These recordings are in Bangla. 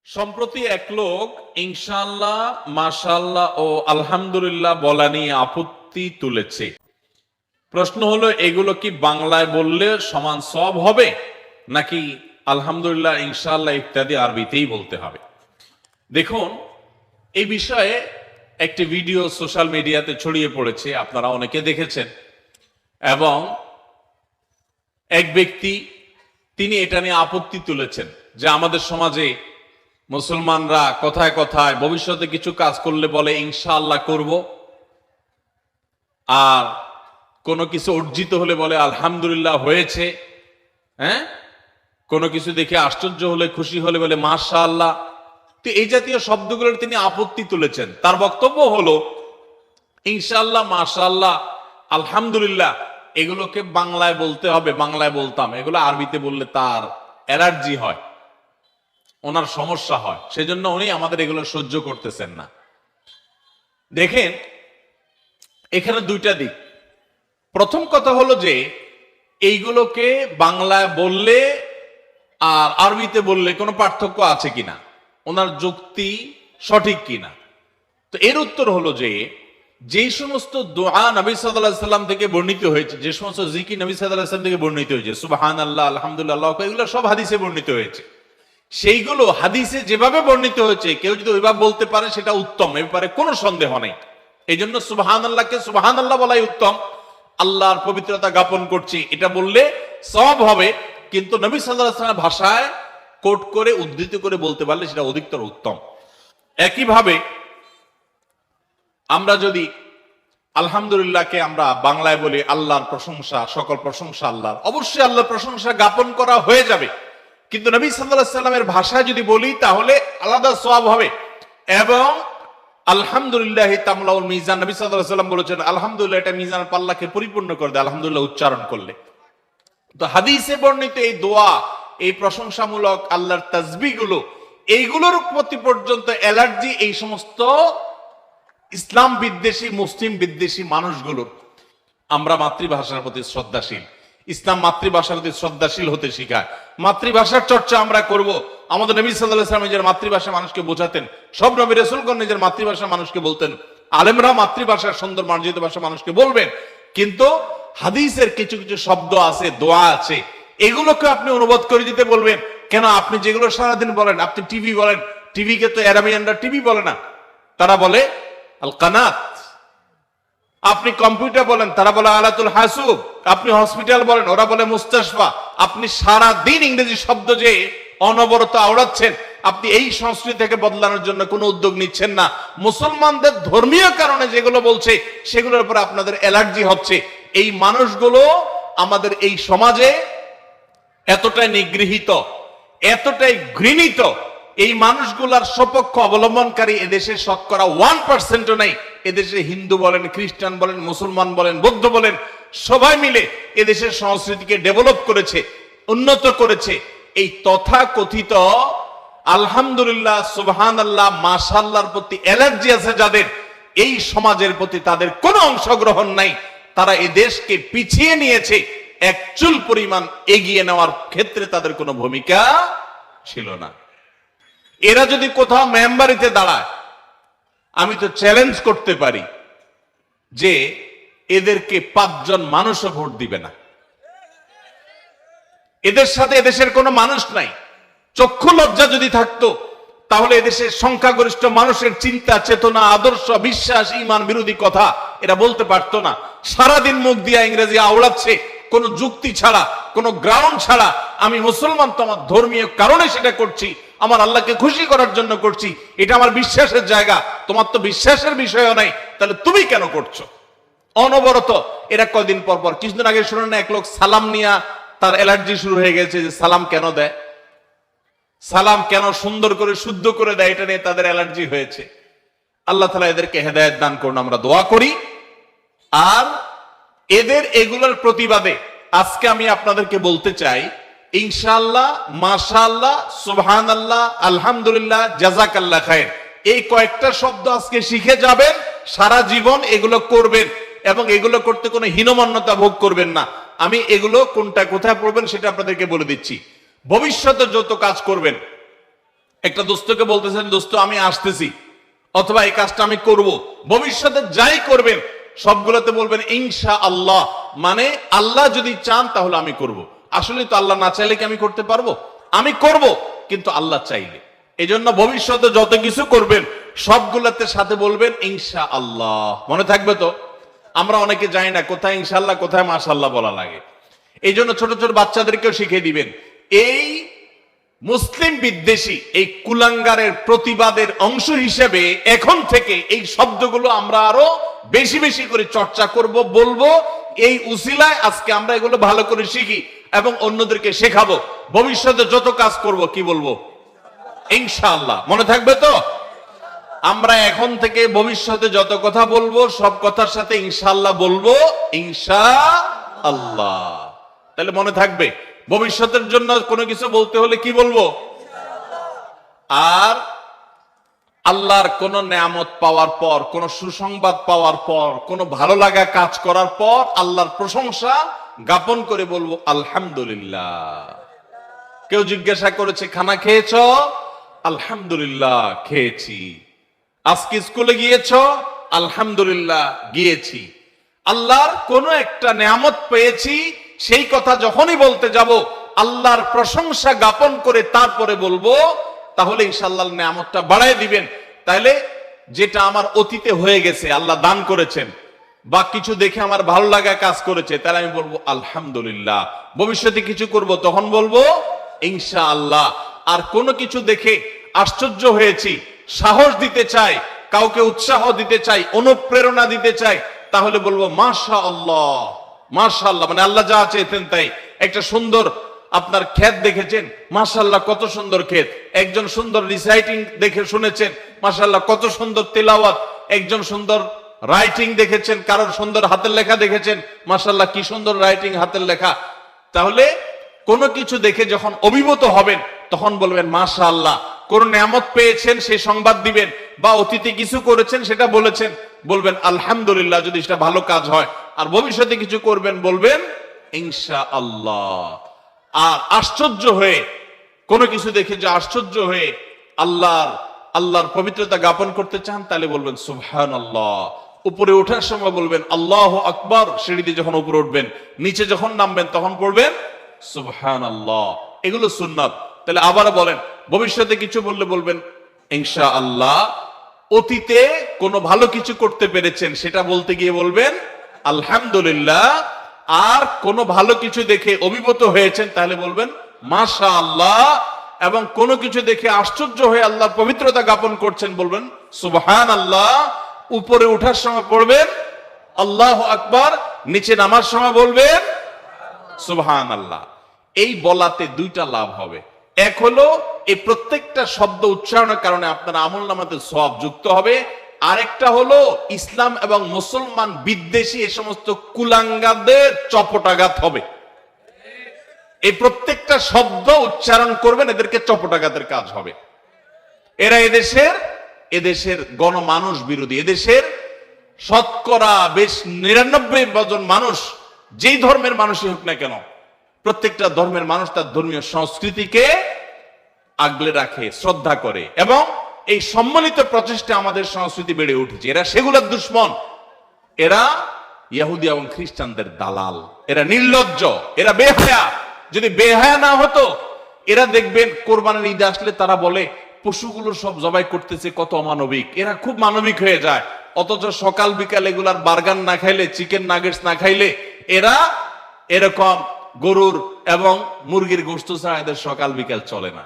সম্প্রতি এক লোক ইনশাআল্লাহ, মাশাআল্লাহ ও আলহামদুলিল্লাহ বলা নিয়ে আপত্তি তুলেছে। প্রশ্ন হলো, এগুলো কি বাংলায় বললে সমান সওয়াব হবে, নাকি আলহামদুলিল্লাহ, ইনশাআল্লাহ ইত্যাদি আরবিতেই বলতে হবে? দেখুন, এই বিষয়ে একটি ভিডিও সোশ্যাল মিডিয়াতে ছড়িয়ে পড়েছে, আপনারা অনেকে দেখেছেন। এবং এক ব্যক্তি তিনি এটা নিয়ে আপত্তি তুলেছেন যে আমাদের সমাজে মুসলমানরা কথায় কথায় ভবিষ্যতে কিছু কাজ করলে বলে ইনশাআল্লাহ করব, আর কোনো কিছু অর্জিত হলে বলে আলহামদুলিল্লাহ হয়েছে। হ্যাঁ, কোনো কিছু দেখে আশ্চর্য হলে, খুশি হলে বলে মাশাআল্লাহ। তো এই জাতীয় শব্দগুলোর তিনি আপত্তি তুলেছেন। তার বক্তব্য হলো, ইনশাআল্লাহ, মাশাআল্লাহ, আলহামদুলিল্লাহ এগুলোকে বাংলায় বলতে হবে, বাংলায় বলতাম, এগুলো আরবিতে বললে তার অ্যালার্জি হয়, ওনার সমস্যা হয়, সেজন্য উনি আমাদের এগুলো সহ্য করতেছেন না। দেখেন, এখানে দুইটা দিক। প্রথম কথা হলো যে এইগুলোকে বাংলায় বললে আর আরবিতে বললে কোনো পার্থক্য আছে কিনা, ওনার যুক্তি সঠিক কিনা। তো এর উত্তর হলো যে যেই সমস্ত দোয়া নবী সাল্লাল্লাহু আলাইহি সাল্লাম থেকে বর্ণিত হয়েছে, যে সমস্ত জিকির নবী সাল্লাল্লাহু আলাইহি সাল্লাম থেকে বর্ণিত হয়েছে, সুবহানাল্লাহ, আলহামদুলিল্লাহ, আল্লাহু আকবার, এগুলো সব হাদিসে বর্ণিত হয়েছে। সেইগুলো হাদিসে যেভাবে বর্ণিত হয়েছে কেউ যদি ওইভাবে বলতে পারে সেটা উত্তম, এ ব্যাপারে কোনো সন্দেহ নেই। এই জন্য সুবহানাল্লাহকে সুবহানাল্লাহ বলাই উত্তম, আল্লাহর পবিত্রতা জ্ঞাপন করছি এটা বললে সওয়াব হবে। কিন্তু নবী সাল্লাল্লাহু আলাইহি ওয়াসাল্লাম ভাষায় কোট করে, উদ্ধৃত করে বলতে পারলে সেটা অধিকতর উত্তম। একইভাবে আমরা যদি আলহামদুলিল্লাহকে আমরা বাংলায় বলি আল্লাহর প্রশংসা, সকল প্রশংসা আল্লাহর, অবশ্যই আল্লাহর প্রশংসা জ্ঞাপন করা হয়ে যাবে। কিন্তু নবী সাল্লাল্লাহু আলাইহি সাল্লামের ভাষায় যদি বলি তাহলে আলাদা সওয়াব হবে। এবং আলহামদুলিল্লাহ তামলাউল মিজান, নবী সাল্লাল্লাহু আলাইহি সাল্লাম বলেছেন আলহামদুলিল্লাহ এটা মিজানের পাল্লাকে পরিপূর্ণ করে দেয় আলহামদুলিল্লাহ উচ্চারণ করলে। তো হাদিসে বর্ণিত এই দোয়া, এই প্রশংসামূলক আল্লাহর তাসবিহগুলো, এইগুলোর প্রতি পর্যন্ত অ্যালার্জি এই সমস্ত ইসলাম বিদ্বেষী, মুসলিম বিদ্বেষী মানুষগুলোর। আমরা মাতৃভাষার প্রতি শ্রদ্ধাশীল, ইসলাম মাতৃভাষার প্রতি শ্রদ্ধাশীল হতে শিখায়। মাতৃভাষার চর্চা আমরা করব। আমাদের নবী সাল্লাল্লাহু আলাইহি ওয়াসাল্লাম নিজের মাতৃভাষা মানুষকে বোঝাতেন, সব নবী রাসূলগণ নিজের মাতৃভাষা মানুষকে বলতেন, আলেমরা মাতৃভাষার সুন্দর মার্জিত ভাষা মানুষকে বলবেন। কিন্তু হাদিসের কিছু কিছু শব্দ আছে, দোয়া আছে, এগুলোকে আপনি অনুবাদ করে দিতে বলবেন কেন? আপনি যেগুলো সারাদিন বলেন, আপনি টিভি বলেন, টিভিকে তো আরামিয়ানরা টিভি বলে না, তারা বলে আল কানাত। আপনি কম্পিউটার বলেন, তারা বলে আলাতুল হাসুব। আপনি হসপিটাল বলেন, ওরা বলে মুস্তাশফা। আপনি সারা দিন ইংরেজি শব্দ যে অনবরত আওড়াচ্ছেন, আপনি এই সংস্কৃতি থেকে বদলানোর জন্য কোনো উদ্যোগ নিচ্ছেন না। মুসলমানদের ধর্মীয় কারণে যেগুলো বলছে সেগুলোর উপর আপনাদের অ্যালার্জি হচ্ছে। এই মানুষগুলো আমাদের এই সমাজে এতটাই নিগৃহীত, এতটাই ঘৃণিত, এই মানুষগুলার সপক্ষ অবলম্বনকারী এদেশে শতকরা 1% নেই। এদেশে হিন্দু বলেন, খ্রিস্টান বলেন, মুসলমান বলেন, বৌদ্ধ বলেন, সবাই মিলে এদেশের সংস্কৃতিকে ডেভেলপ করেছে, উন্নত করেছে। এই তথাকথিত আলহামদুলিল্লাহ, সুবহানাল্লাহ, মাশাআল্লাহর প্রতি অ্যালার্জি আছে যাদের, এই সমাজের প্রতি তাদের কোনো অংশগ্রহণ নাই। তারা এই দেশকে পিছিয়ে নিয়েছে, এক চুল পরিমাণ এগিয়ে নেওয়ার ক্ষেত্রে তাদের কোনো ভূমিকা ছিল না। এরা যদি কোথাও মেম্বারিতে দাঁড়ায়, আমি তো চ্যালেঞ্জ করতে পারি যে এদেরকে 5 জন মানুষও ভোট দিবে না। এদের সাথে এদেশের কোনো মানুষ নাই। চক্ষু লজ্জা যদি থাকতো তাহলে এদেশের সংখ্যাগরিষ্ঠ মানুষের চিন্তা, চেতনা, আদর্শ, বিশ্বাস, ঈমান বিরোধী কথা এরা বলতে পারতো না। সারাদিন মুখ দিয়া ইংরেজি আওড়াচ্ছে, কোনো যুক্তি ছাড়া, কোনো গ্রাউন্ড ছাড়া। আমি মুসলমান, তো আমার ধর্মীয় কারণে সেটা করছি, আমার আল্লাহকে খুশি করার জন্য করছি, এটা আমার বিশ্বাসের জায়গা। তোমার তো বিশ্বাসের বিষয়ও নাই, তাহলে তুমি কেন করছো? অনবরত এরা কয়দিন পর পর, কিছুদিন আগে শুনেন না এক লোক সালাম নিয়ে তার অ্যালার্জি শুরু হয়ে গেছে, যে সালাম কেন দেয়, সালাম কেন সুন্দর করে শুদ্ধ করে দেয়, এটা নিয়ে তাদের অ্যালার্জি হয়েছে। আল্লাহ তাআলা এদেরকে হেদায়েত দান করুন, আমরা দোয়া করি। আর এদের এগুলোর প্রতিবাদে আজকে আমি আপনাদেরকে বলতে চাই, ইনশাআল্লাহ, মাশাআল্লাহ, সুবহানাল্লাহ, আলহামদুলিল্লাহ, জাযাকাল্লাহ খায়র, এই কয়েকটা শব্দ আজকে শিখে যাবেন, সারা জীবন এগুলো করবেন এবং এগুলো করতে কোনো হীনমন্যতা ভোগ করবেন না। আমি এগুলো কোনটা কোথায় পড়বেন সেটা আপনাদেরকে বলে দিচ্ছি। ভবিষ্যতে যত কাজ করবেন একটা দোস্তকে বলতেছেন, দোস্ত আমি আসতেছি, অথবা এই কাজটা আমি করব, ভবিষ্যতে যাই করবেন সবগুলোতে বলবেন ইনশাআল্লাহ, মানে আল্লাহ যদি চান তাহলে আমি করব। আসলে তো আল্লাহ না চাইলে কি আমি করতে পারবো? আমি করব, কিন্তু আল্লাহ চাইলে। এই জন্য ভবিষ্যতে যত কিছু করবেন সবগুলোতে সাথে বলবেন ইনশাআল্লাহ। মনে থাকবে তো? আমরা অনেকে জানি না কোথায় ইনশাআল্লাহ কোথায় মাশাআল্লাহ বলা লাগে। এই জন্য ছোট ছোট বাচ্চাদেরকেও শিখিয়ে দিবেন। এই মুসলিম বিদ্বেষী এই কুলাঙ্গারের প্রতিবাদের অংশ হিসেবে এখন থেকে এই শব্দগুলো আমরা আরো বেশি বেশি করে চর্চা করব, বলবো। এই উসিলায় আজকে আমরা এগুলো ভালো করে শিখি এবং অন্যদেরকে শেখাবো। ভবিষ্যতে যত কাজ করব কি বলবো? ইনশাআল্লাহ। মনে থাকবে তো? আমরা এখন থেকে ভবিষ্যতে যত কথা বলবো সব কথার সাথে ইনশাআল্লাহ বলবো, ইনশাআল্লাহ। তাহলে মনে থাকবে ভবিষ্যতের জন্য কোনো কিছু বলতে হলে কি বলবো? আর আল্লাহর কোন নেয়ামত পাওয়ার পর, কোন সুসংবাদ পাওয়ার পর, কোন ভালো লাগা কাজ করার পর আল্লাহর প্রশংসা জ্ঞাপন করে বলবো আলহামদুলিল্লাহ। কেউ জিজ্ঞাসা করেছে খানা খেয়েছ? আলহামদুলিল্লাহ খেয়েছি। আজকে স্কুলে গিয়েছ? আলহামদুলিল্লাহ গিয়েছি। আল্লাহর কোন একটা নেয়ামত পেয়েছি, সেই কথা যখনই বলতে যাব আল্লাহর প্রশংসা জ্ঞাপন করে তারপরে বলবো, তাহলে ইনশাআল্লাহ নেয়ামতটা বাড়ায় দিবেন। তাহলে যেটা আমার অতীতে হয়ে গেছে আল্লাহ দান করেছেন, বা কিছু দেখে আমার ভালো লাগা কাজ করেছে, তাহলে আমি বলবো আলহামদুলিল্লাহ। ভবিষ্যতে কিছু করব তখন বলবো ইনশাআল্লাহ। আর কোনো কিছু দেখে আশ্চর্য হয়েছি, সাহস দিতে চাই, কাউকে উৎসাহ দিতে চাই, অনুপ্রেরণা দিতে চাই, তাহলে বলবো মাশাআল্লাহ। মাশাআল্লাহ মানে আল্লাহ যা চেয়েছেন তাই। একটা সুন্দর আপনার ক্ষেত দেখেছেন, মাশাআল্লাহ কত সুন্দর ক্ষেত। একজন সুন্দর রিসাইটিং দেখে শুনেছেন, মাশাআল্লাহ কত সুন্দর তেলাওয়াত। একজন সুন্দর রাইটিং দেখেছেন, কারোর সুন্দর হাতের লেখা দেখেছেন, মাশাআল্লাহ কি সুন্দর রাইটিং, হাতের লেখা। তাহলে কোনো কিছু দেখে যখন অভিভূত হবেন তখন বলবেন মাশাআল্লাহ। কোন নেয়ামত পেয়েছেন সেই সংবাদ দিবেন, বা অতীতে কিছু করেছেন সেটা বলেছেন, বলবেন আলহামদুলিল্লাহ যদি সেটা ভালো কাজ হয়। আর ভবিষ্যতে কিছু করবেন বলবেন ইনশাআল্লাহ। আর আশ্চর্য হয়ে কোনো কিছু দেখে যে আশ্চর্য হয়ে আল্লাহর পবিত্রতা জ্ঞাপন করতে চান, তাহলে বলবেন সুবহানাল্লাহ। উপরে ওঠার সময় বলবেন আল্লাহু আকবার। সিঁড়িতে যখন উপরে উঠবেন, নিচে যখন নামবেন তখন পড়বেন সুবহানাল্লাহ। এগুলো সুন্নাত। তাহলে আবার বলেন, ভবিষ্যতে কিছু বললে বলবেন ইনশাআল্লাহ। অতীতে কোনো ভালো কিছু করতে পেরেছেন সেটা বলতে গিয়ে বলবেন আলহামদুলিল্লাহ। আর কোনো ভালো কিছু দেখে অভিভূত হয়েছেন তাহলে বলবেন মাশাআল্লাহ। এবং কোনো কিছু দেখে আশ্চর্য হয়ে আল্লাহর পবিত্রতা জ্ঞাপন করছেন বলবেন সুবহানাল্লাহ। উপরে ওঠার সময় পড়বেন আল্লাহু আকবার, নিচে নামার সময় বলবেন সুবহানাল্লাহ। এই বলাতে দুইটা লাভ হবে। এক হলো এই প্রত্যেকটা শব্দ উচ্চারণের কারণে আপনার আমলনামাতে সওয়াব যুক্ত হবে। আরেকটা হলো ইসলাম এবং মুসলমান বিদ্বেষী এই সমস্ত কুলাঙ্গারদের চপটাঘাত হবে। এই প্রত্যেকটা শব্দ উচ্চারণ করবেন, এদেরকে চপটাঘাতের কাজ হবে। এরা এদেশের গণমানুষ বিরোধী। এদেশের শতকরা বেশ ৯৯% মানুষ, যেই ধর্মের মানুষই হোক না কেন, প্রত্যেকটা ধর্মের মানুষ তার ধর্মীয় সংস্কৃতিকে আগলে রাখে, শ্রদ্ধা করে, এবং এই সম্মিলিত প্রচেষ্টা আমাদের সংস্কৃতি বেড়ে উঠেছে। এরা সেগুলোর দুশ্মন। এরা ইহুদি এবং খ্রিস্টানদের দালাল। এরা নির্লজ্জ, এরা বেহায়া। যদি বেহায়া না হতো, এরা দেখবেন কোরবানির ঈদ আসলে তারা বলে পশুগুলো সব জবাই করতেছে, কত অমানবিক। এরা খুব মানবিক হয়ে যায়। অথচ সকাল বিকাল এগুলার বার্গার না খাইলে, চিকেন নাগেটস না খাইলে, এরা এরকম গরুর এবং মুরগির গোশত ছাড়া এদের সকাল বিকাল চলে না।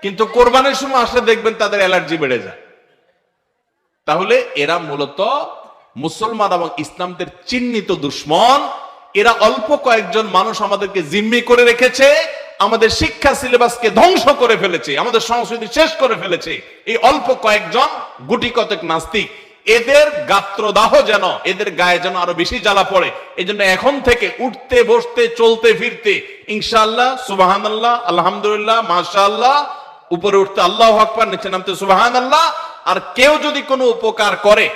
কিন্তু কোরবানির সময় আসলে দেখবেন তাদের অ্যালার্জি বেড়ে যায়। তাহলে এরা মূলত মুসলমান এবং ইসলামদের চিহ্নিত দুশ্মন। এরা অল্প কয়েকজন মানুষ আমাদেরকে জিম্মি করে রেখেছে, আমাদের শিক্ষা সিলেবাসকে ধ্বংস করে ফেলেছে, আমাদের সংস্কৃতি শেষ করে ফেলেছে। এই অল্প কয়েকজন গুটি কতক নাস্তিক, এদের গাত্রদাহ যেন, এদের গায়ে যেন আরো বেশি জ্বালা পড়ে। এই জন্য এখন থেকে উঠতে বসতে চলতে ফিরতে ইনশাআল্লাহ, সুবহানাল্লাহ, আলহামদুলিল্লাহ, মাশাআল্লাহ, উপরে উঠতে আল্লাহু আকবার, নিচে নামতে সুবহানাল্লাহ। আর কেউ যদি কোনো উপকার করে,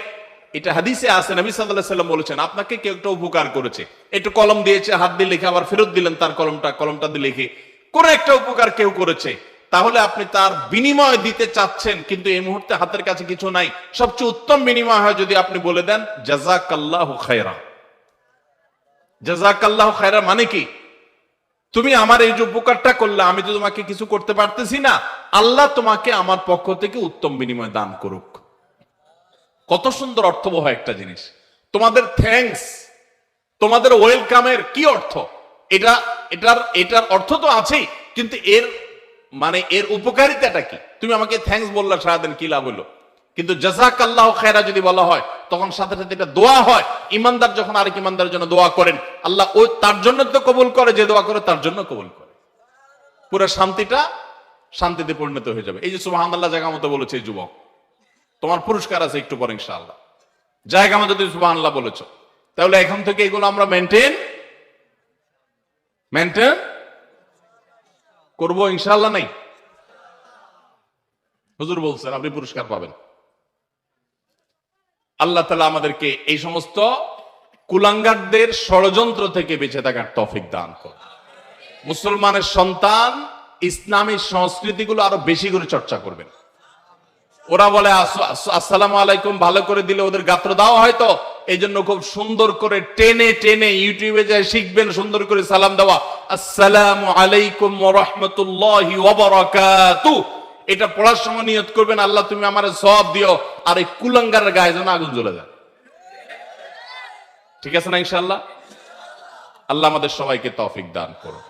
এটা হাদিসে আছে, নবী সাল্লাল্লাহু আলাইহি ওয়াসাল্লাম বলেছেন, আপনাকে কেউ একটা উপকার করেছে, একটু কলম দিয়েছে, হাত দিয়ে লিখে আবার ফেরত দিলেন তার কলমটা দিয়ে লিখে, কোন একটা উপকার কেউ করেছে, তাহলে আপনি তার বিনিময় দিতে চাচ্ছেন, কিন্তু এই মুহূর্তে হাতের কাছে কিছু নাই। সবচেয়ে উত্তম বিনিময় হয় যদি আপনি বলে দেন জাযাকাল্লাহু খায়রা। জাযাকাল্লাহু খায়রা মানে কি? তুমি আমার এই যে উপকারটা করলে, আমি তো তোমাকে কিছু করতে পারতেছি না, আল্লাহ তোমাকে আমার পক্ষ থেকে উত্তম বিনিময় দান করুক। কত সুন্দর অর্থবহ একটা জিনিস। তোমাদের থ্যাঙ্কস, তোমাদের ওয়েলকামের কি অর্থ? এটার অর্থ তো আছেই, কিন্তু এর মানে এর উপকারিতাটা কি? তুমি আমাকে থ্যাঙ্কস বললা, সারাদিন কি লাভ হলো? কিন্তু জাযাকাল্লাহু খায়রা যদি বলা হয়, তখন সাথে সাথে এটা দোয়া হয়। ইমানদার যখন আরেক ইমানদারের জন্য দোয়া করেন, আল্লাহ ওই তার জন্য তো কবুল করে, যে দোয়া করে তার জন্য কবুল করে। পুরো শান্তিটা শান্তিতে পরিণত হয়ে যাবে। এই যে সুবহানাল্লাহ জায়গা মতো বলেছে এই যুবক, তোমার পুরস্কার আছে একটু পরে ইনশাআল্লাহ। জায়গা মতো তুমি সুবহানাল্লাহ বলেছো, তাহলে এখন থেকে এগুলো আমরা মেনটেন করবো ইনশাআল্লাহ। নাই হুজুর বলছেন আপনি পুরস্কার পাবেন। আল্লাহ তাআলা আমাদেরকে এই সমস্ত কুলাঙ্গারদের ষড়যন্ত্র থেকে বেঁচে থাকার তৌফিক দান করুন। মুসলমানের সন্তান ইসলামী সংস্কৃতিগুলো আরো বেশি করে চর্চা করবেন। ওরা বলে আসসালামু আলাইকুম ভালো করে দিলে ওদের গাত্র দেওয়া হয়, তো এই জন্য খুব সুন্দর করে টেনে টেনে ইউটিউবে যায় শিখবেন সুন্দর করে সালাম দেওয়া, আসসালামু আলাইকুম ওয়া রাহমাতুল্লাহি ওয়া বারাকাতুহু। এটা পড়ার সময় নিয়ত করবেন, আল্লাহ তুমি আমারে সওয়াব দিও, আর এই কুলাঙ্গারের গায়ে যেন আগুন জ্বলে যায়। ঠিক আছে না ইনশাআল্লাহ? আল্লাহ আমাদের সবাইকে তৌফিক দান করুন।